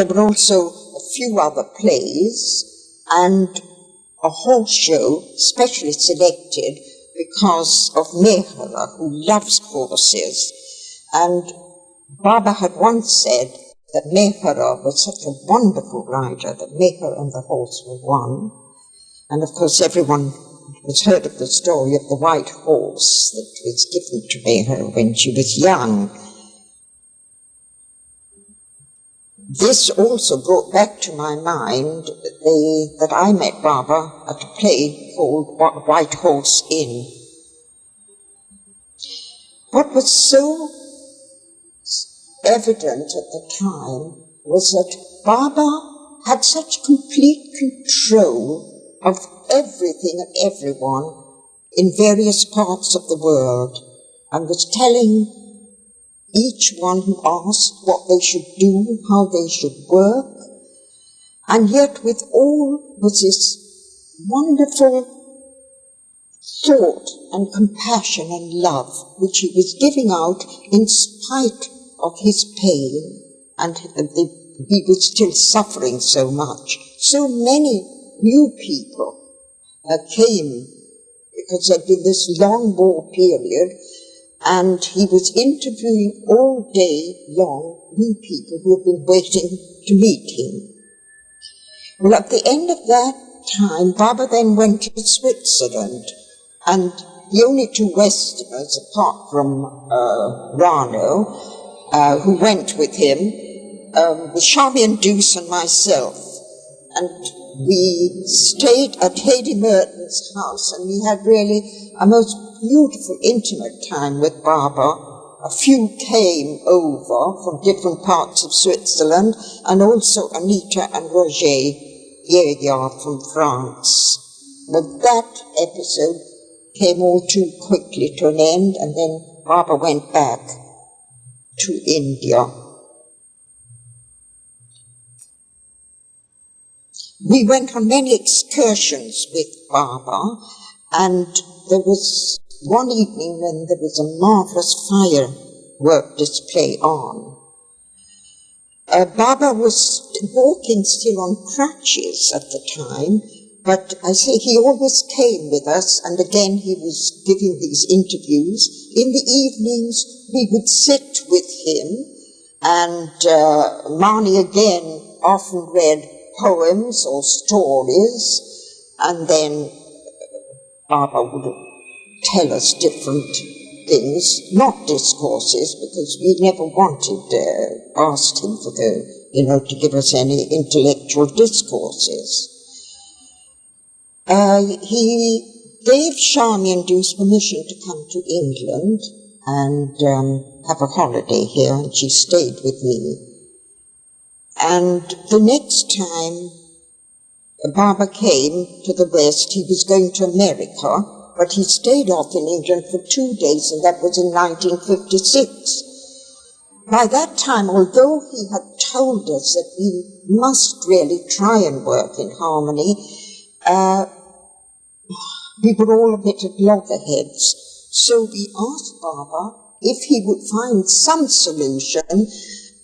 There were also a few other plays and a horse show specially selected because of Meher, who loves horses. And Baba had once said that Meher was such a wonderful rider that Meher and the horse were one. And of course everyone has heard of the story of the white horse that was given to Meher when she was young. This also brought back to my mind that I met Baba at a play called White Horse Inn. What was so evident at the time was that Baba had such complete control of everything and everyone in various parts of the world, and was telling each one who asked what they should do, how they should work, and yet with all was this wonderful thought and compassion and love which he was giving out in spite of his pain, and he was still suffering so much. So many new people came because there'd been this long war period, and he was interviewing all day long new people who had been waiting to meet him. Well, at the end of that time, Baba then went to Switzerland, and the only two Westerners, apart from Rano, who went with him, was Charmian Douce and myself. And we stayed at Hedy Merton's house, and we had really a most beautiful, intimate time with Baba. A few came over from different parts of Switzerland, and also Anita and Roger Yeya from France. But that episode came all too quickly to an end, and then Baba went back to India. We went on many excursions with Baba, and there was one evening when there was a marvelous firework display on. Baba was walking still on crutches at the time, but I say he always came with us, and again he was giving these interviews. In the evenings we would sit with him, and Mani again often read poems or stories, and then Baba would tell us different things, not discourses, because we never asked him for to give us any intellectual discourses. He gave Charmian Douce permission to come to England and have a holiday here, and she stayed with me. And the next time Baba came to the West, he was going to America, but he stayed off in England for 2 days, and that was in 1956. By that time, although he had told us that we must really try and work in harmony, we were all a bit at loggerheads. So we asked Baba if he would find some solution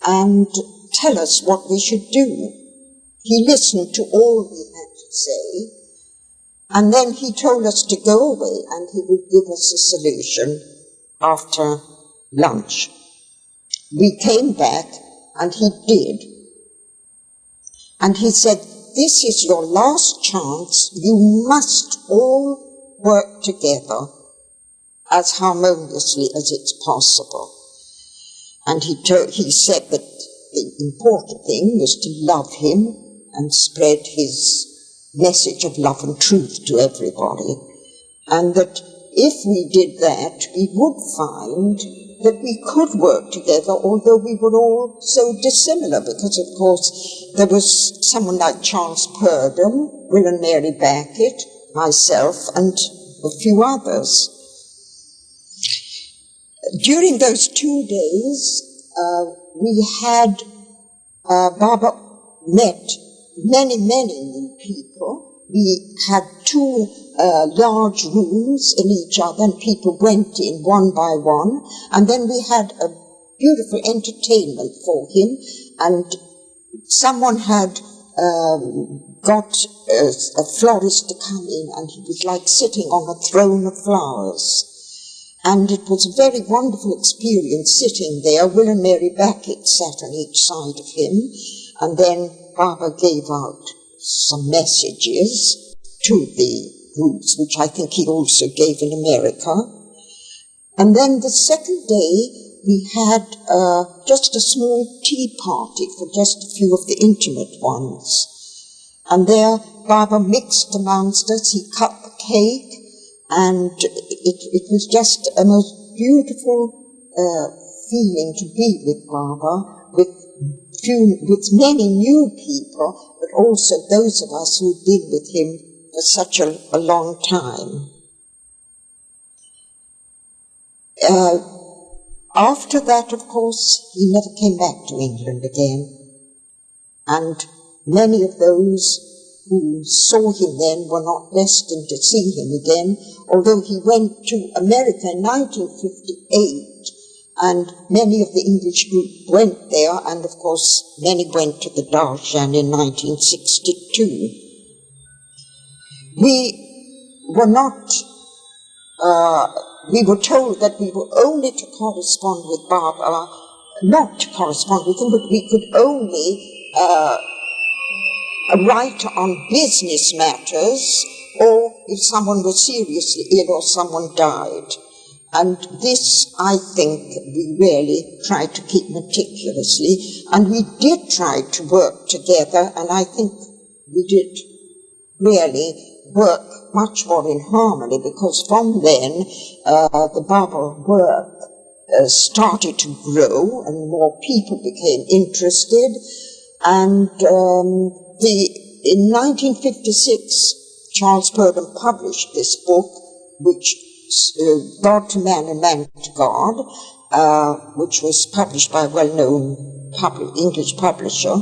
and tell us what we should do. He listened to all we had to say, and then he told us to go away and he would give us a solution after lunch. We came back and he did. And he said, "This is your last chance. You must all work together as harmoniously as it's possible." And he said that the important thing was to love him and spread his message of love and truth to everybody. And that if we did that, we would find that we could work together, although we were all so dissimilar, because, of course, there was someone like Charles Purdom, Will and Mary Beckett, myself, and a few others. During those 2 days, we had Baba met many new people. We had 2 large rooms in each other, and people went in one by one, and then we had a beautiful entertainment for him, and someone had got a florist to come in, and he was like sitting on a throne of flowers. And it was a very wonderful experience sitting there. Will and Mary Beckett sat on each side of him, and then Baba gave out some messages to the groups, which I think he also gave in America. And then the second day, we had just a small tea party for just a few of the intimate ones. And there, Baba mixed amongst us, he cut the cake, and it was just a most beautiful feeling to be with Baba, with many new people, but also those of us who'd been with him for such a long time. After that, of course, he never came back to England again, and many of those who saw him then were not destined to see him again, although he went to America in 1958, and many of the English group went there, and of course many went to the Darshan in 1962. We were told that we were only to correspond with Baba, not to correspond with him, but we could only write on business matters, or if someone was seriously ill or someone died. And this, I think, we really tried to keep meticulously, and we did try to work together, and I think we did really work much more in harmony, because from then the Baba work started to grow and more people became interested, and in 1956 Charles Purdom published this book, which God to Man and Man to God, which was published by a well-known English publisher,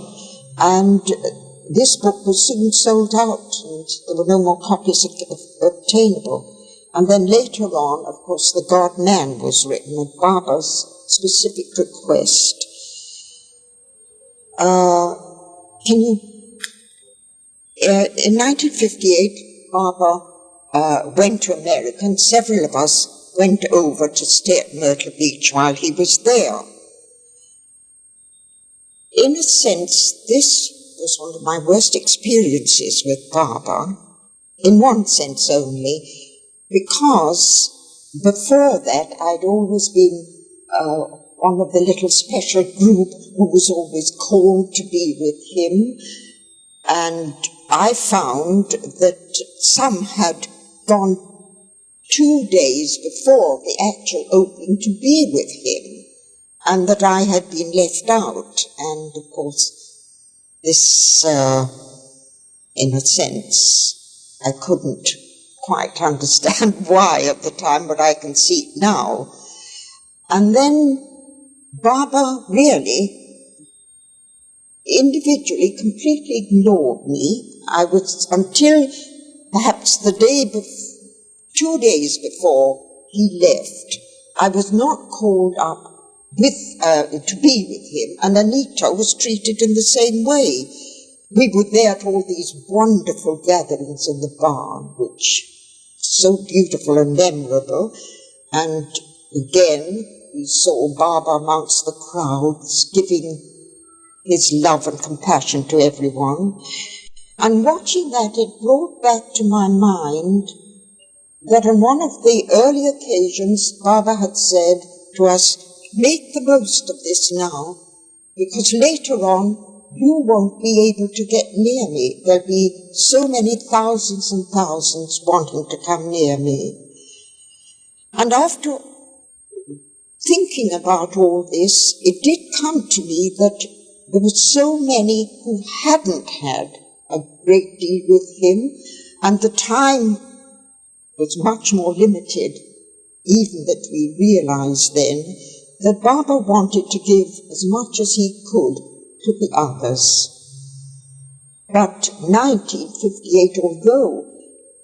and this book was soon sold out, and there were no more copies obtainable. And then later on, of course, The God-Man was written at Baba's specific request. In 1958, Baba went to America, and several of us went over to stay at Myrtle Beach while he was there. In a sense, this was one of my worst experiences with Baba, in one sense only, because before that I'd always been one of the little special group who was always called to be with him, and I found that some had gone 2 days before the actual opening to be with him, and that I had been left out, and of course this, in a sense, I couldn't quite understand why at the time, but I can see it now. And then Baba really, individually, completely ignored me. I was, until perhaps 2 days before he left, I was not called up to be with him, and Anita was treated in the same way. We were there at all these wonderful gatherings in the barn, which so beautiful and memorable, and again we saw Baba amongst the crowds giving his love and compassion to everyone. And watching that, it brought back to my mind that on one of the early occasions Baba had said to us, make the most of this now, because later on you won't be able to get near me. There'll be so many thousands and thousands wanting to come near me. And after thinking about all this, it did come to me that there were so many who hadn't had a great deal with him, and the time was much more limited, even that we realized then that Baba wanted to give as much as he could to the others. But 1958, although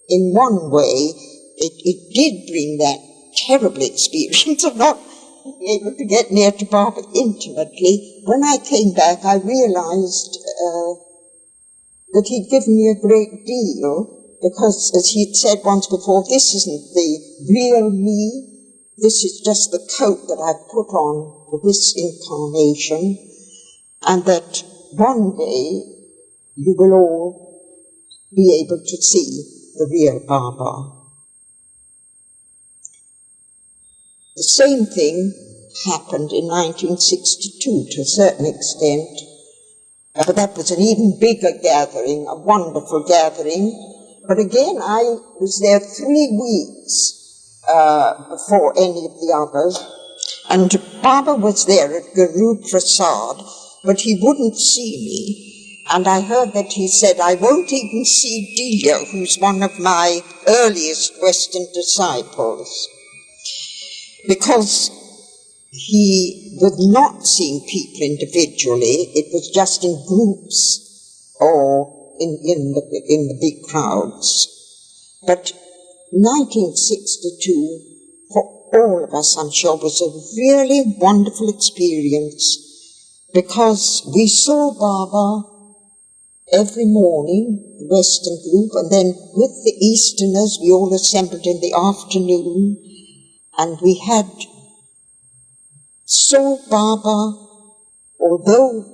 in one way it did bring that terrible experience of not be able to get near to Baba intimately. When I came back, I realized that he'd given me a great deal, because, as he'd said once before, this isn't the real me, this is just the coat that I've put on for this incarnation, and that one day you will all be able to see the real Baba. The same thing happened in 1962 to a certain extent, but that was an even bigger gathering, a wonderful gathering. But again, I was there 3 weeks before any of the others, and Baba was there at Guru Prasad, but he wouldn't see me. And I heard that he said, I won't even see Delia, who's one of my earliest Western disciples, because he was not seeing people individually. It was just in groups or in the big crowds. But 1962, for all of us, I'm sure, was a really wonderful experience, because we saw Baba every morning, the Western group, and then with the Easterners we all assembled in the afternoon, and we saw Baba, although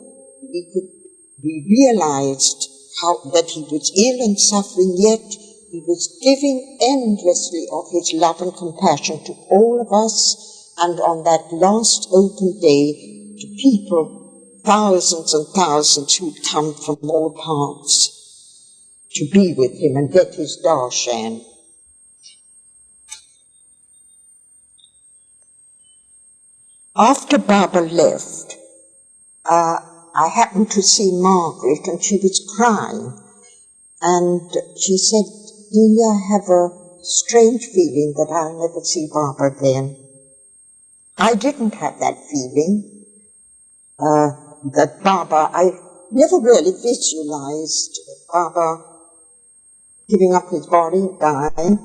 we realized that he was ill and suffering, yet he was giving endlessly of his love and compassion to all of us, and on that last open day to people, thousands and thousands who'd come from all parts to be with him and get his darshan. After Baba left, I happened to see Margaret, and she was crying. And she said, Delia, I have a strange feeling that I'll never see Baba again. I didn't have that feeling, that Baba, I never really visualized Baba giving up his body, dying.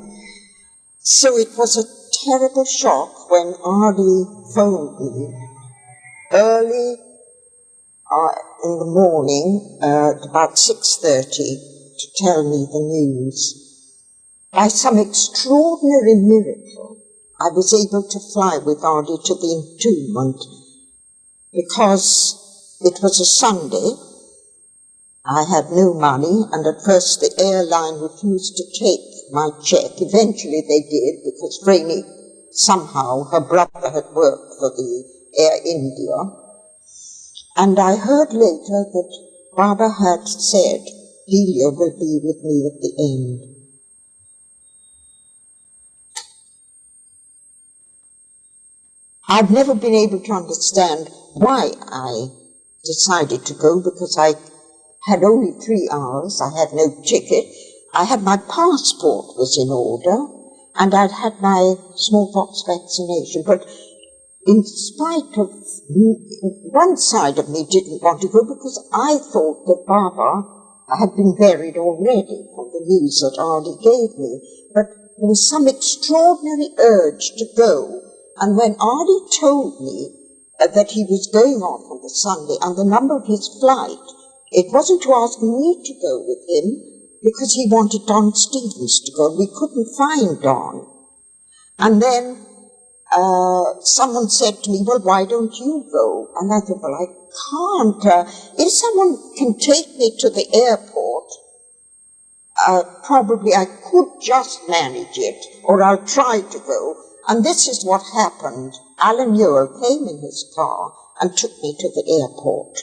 So it was a terrible shock when Ardi phoned me early in the morning, at about 6:30, to tell me the news. By some extraordinary miracle, I was able to fly with Ardi to the entombment, because it was a Sunday. I had no money, and at first the airline refused to take my check. Eventually they did, because Franny, somehow, her brother had worked for the Air India. And I heard later that Baba had said, Delia will be with me at the end. I've never been able to understand why I decided to go, because I had only 3 hours, I had no ticket, I had my passport was in order, and I'd had my smallpox vaccination, but in spite of one side of me didn't want to go, because I thought that Baba had been buried already from the news that Ardi gave me, but there was some extraordinary urge to go, and when Ardi told me that he was going off on the Sunday and the number of his flight, it wasn't to ask me to go with him, because he wanted Don Stevens to go. We couldn't find Don. And then someone said to me, well, why don't you go? And I thought, well, I can't. If someone can take me to the airport, probably I could just manage it, or I'll try to go. And this is what happened. Alan Ewell came in his car and took me to the airport.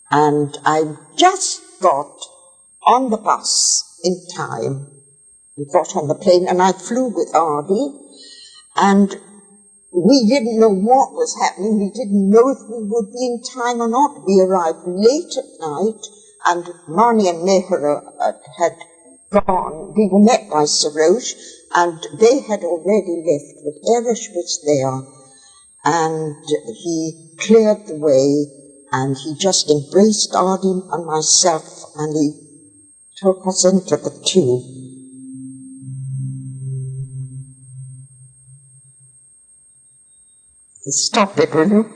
And I just got on the bus in time. We got on the plane, and I flew with Ardi, and we didn't know what was happening. We didn't know if we would be in time or not. We arrived late at night, and Mani and Mehera had gone. We were met by Sarosh, and they had already left, but Eresh was there, and he cleared the way, and he just embraced Ardi and myself, and he took us into the tube. Stop it, will you?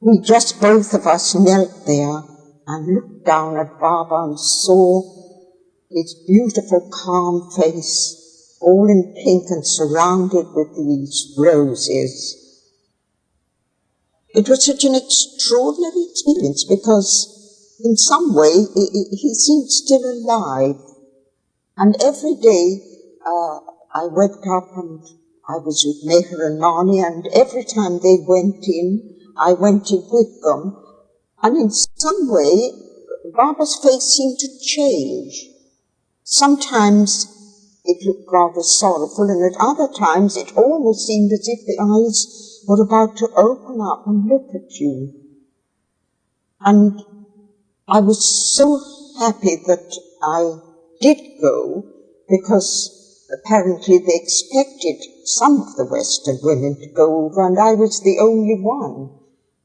We just both of us knelt there and looked down at Baba and saw his beautiful, calm face, all in pink and surrounded with these roses. It was such an extraordinary experience because in some way he seemed still alive. And every day I went up and I was with Meher and Mani, and every time they went in, I went in with them. And in some way, Baba's face seemed to change. Sometimes it looked rather sorrowful, and at other times it almost seemed as if the eyes were about to open up and look at you. And I was so happy that I did go, because apparently they expected some of the Western women to go over, and I was the only one.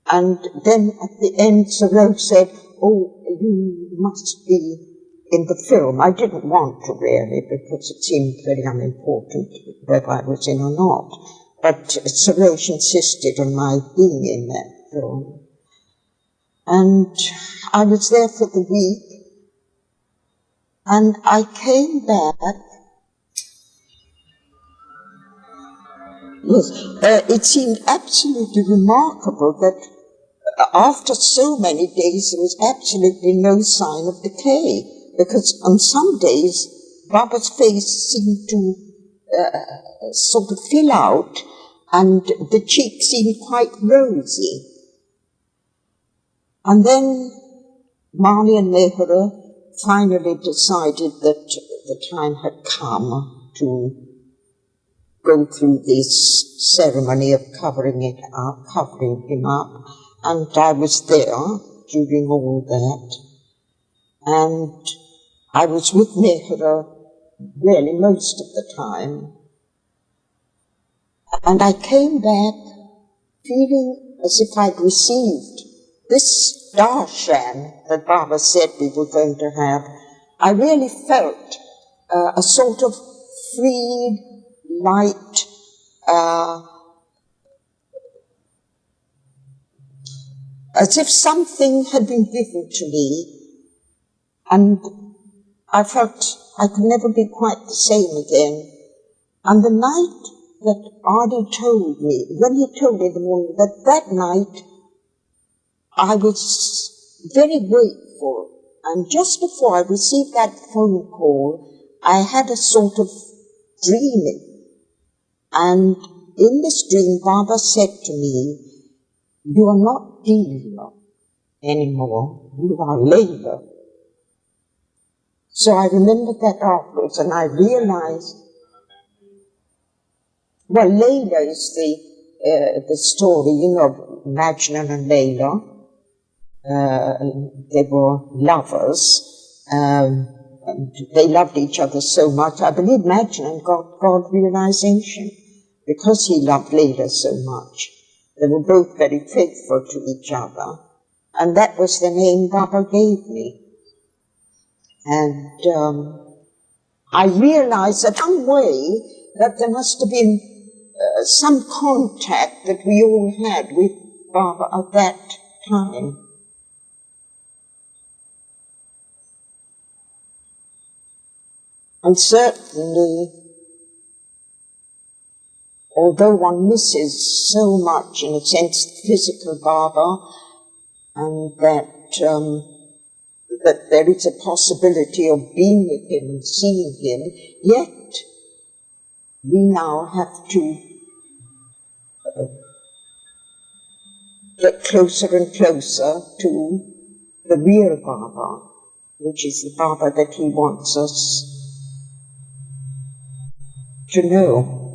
And then at the end, Thoreau said, "Oh, you must be in the film." I didn't want to really, because it seemed very unimportant whether I was in or not. But Thoreau insisted on my being in that film. And I was there for the week, and I came back. Yes, it seemed absolutely remarkable that after so many days there was absolutely no sign of decay, because on some days Baba's face seemed to sort of fill out, and the cheeks seemed quite rosy. And then Mani and Meher finally decided that the time had come to go through this ceremony of covering him up, and I was there during all that, and I was with Meher really most of the time, and I came back feeling as if I'd received this darshan that Baba said we were going to have. I really felt a sort of freed, light, as if something had been given to me, and I felt I could never be quite the same again. And the night that Adi told me, when he told me in the morning, that night I was very grateful. And just before I received that phone call, I had a sort of dreaming. And in this dream, Baba said to me, "You are not Delia anymore, you are Layla." So I remembered that afterwards, and I realized, well, Layla is the story, of Majnun and Layla. They were lovers, and they loved each other so much. I believe Majnun got God realization because he loved Layla so much. They were both very faithful to each other, and that was the name Baba gave me. And I realized that some way that there must have been some contact that we all had with Baba at that time. And certainly, although one misses so much, in a sense, physical Baba, and that there is a possibility of being with him and seeing him, yet we now have to get closer and closer to the real Baba, which is the Baba that he wants us to know.